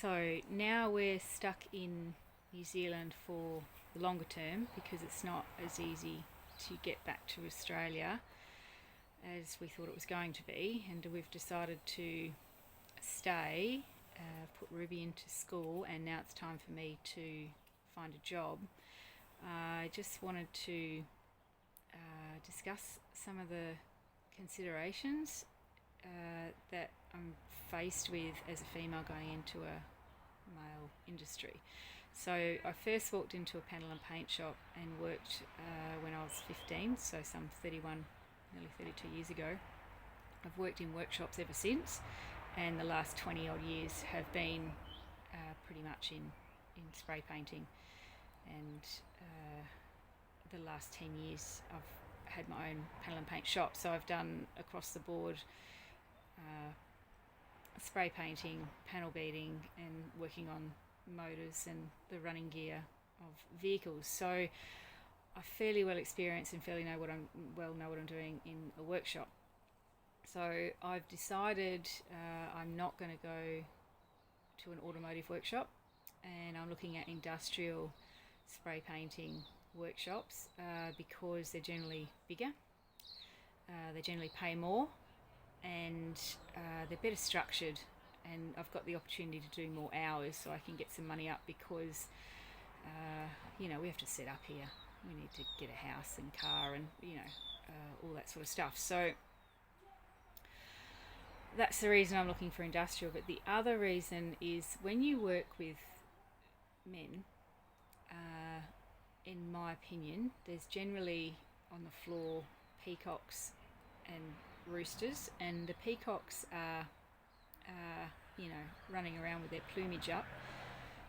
So now we're stuck in New Zealand for the longer term because it's not as easy to get back to Australia as we thought it was going to be, and we've decided to stay, put Ruby into school, and now it's time for me to find a job. I just wanted to discuss some of the considerations that I'm faced with as a female going into a male industry. So I first walked into a panel and paint shop and worked when I was 15, so some 31, nearly 32 years ago. I've worked in workshops ever since, and the last 20 odd years have been pretty much in spray painting, and the last 10 years I've had my own panel and paint shop, so I've done across the board spray painting, panel beading, and working on motors and the running gear of vehicles. So I'm fairly well experienced and fairly know what I'm doing in a workshop. So I've decided I'm not going to go to an automotive workshop, and I'm looking at industrial spray painting workshops because they're generally bigger, they generally pay more, and they're better structured, and I've got the opportunity to do more hours so I can get some money up because we have to set up here. We need to get a house and car and all that sort of stuff. So that's the reason I'm looking for industrial. But the other reason is when you work with men, in my opinion, there's generally on the floor peacocks and roosters, and the peacocks are running around with their plumage up,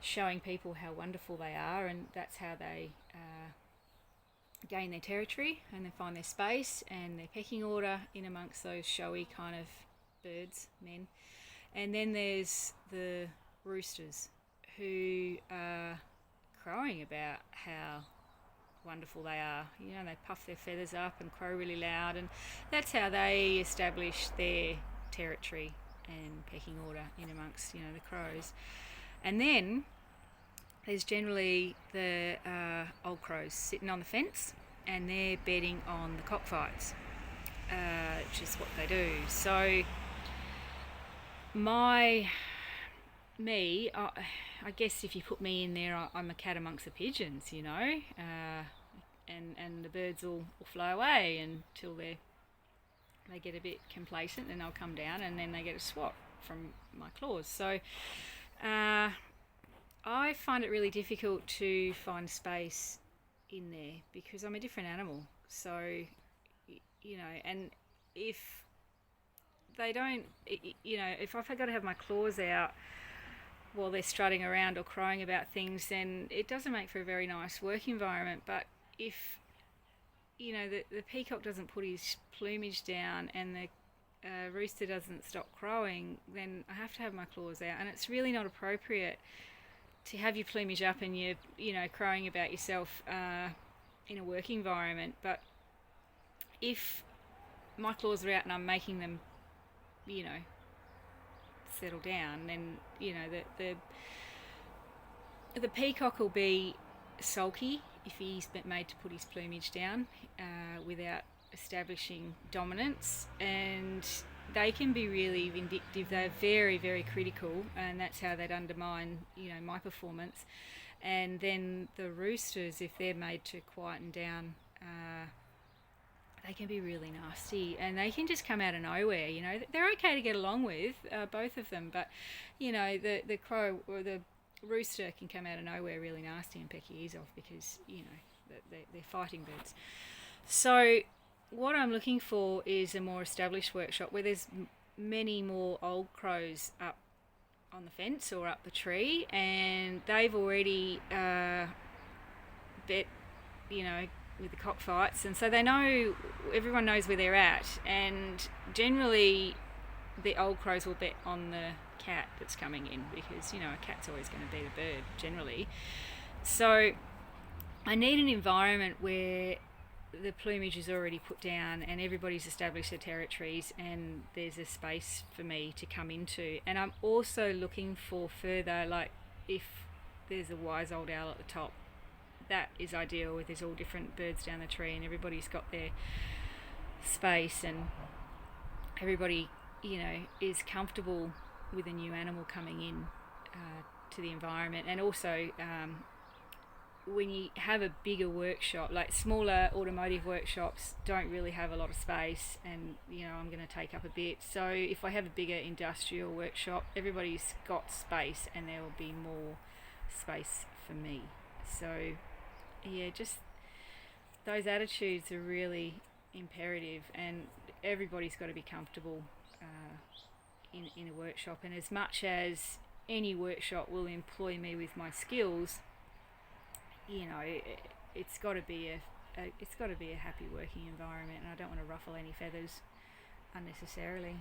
showing people how wonderful they are, and that's how they gain their territory and they find their space and their pecking order in amongst those showy kind of birds, men. And then there's the roosters who are crowing about how wonderful they are. They puff their feathers up and crow really loud, and that's how they establish their territory and pecking order in amongst the crows. And then there's generally the old crows sitting on the fence, and they're bedding on the cockfights, which is what they do. So I guess if you put me in there, I'm a cat amongst the pigeons, and the birds will fly away until they get a bit complacent, and they'll come down, and then they get a swat from my claws. So I find it really difficult to find space in there because I'm a different animal. So, and if they don't, if I've got to have my claws out while they're strutting around or crowing about things, then it doesn't make for a very nice work environment. But if the peacock doesn't put his plumage down and the rooster doesn't stop crowing, then I have to have my claws out, and it's really not appropriate to have your plumage up and you're crowing about yourself in a work environment. But if my claws are out and I'm making them settle down, then the peacock will be sulky if he's made to put his plumage down without establishing dominance, and they can be really vindictive. They're very, very critical, and that's how they'd undermine my performance. And then the roosters, if they're made to quieten down, they can be really nasty, and they can just come out of nowhere. They're okay to get along with, both of them, but the crow or the rooster can come out of nowhere really nasty and peck your ears off because they're fighting birds. So what I'm looking for is a more established workshop where there's many more old crows up on the fence or up the tree, and they've already bet with the cockfights, and so everyone knows where they're at, and generally the old crows will bet on the cat that's coming in because a cat's always going to beat a bird generally. So I need an environment where the plumage is already put down and everybody's established their territories, and there's a space for me to come into. And I'm also looking for further, like if there's a wise old owl at the top, that is ideal, where there's all different birds down the tree and everybody's got their space, and everybody, is comfortable with a new animal coming in to the environment. And also, when you have a bigger workshop, like smaller automotive workshops don't really have a lot of space, and I'm going to take up a bit. So if I have a bigger industrial workshop, everybody's got space and there will be more space for me. So yeah, just those attitudes are really imperative, and everybody's got to be comfortable in a workshop. And as much as any workshop will employ me with my skills, it's got to be a happy working environment, and I don't want to ruffle any feathers unnecessarily.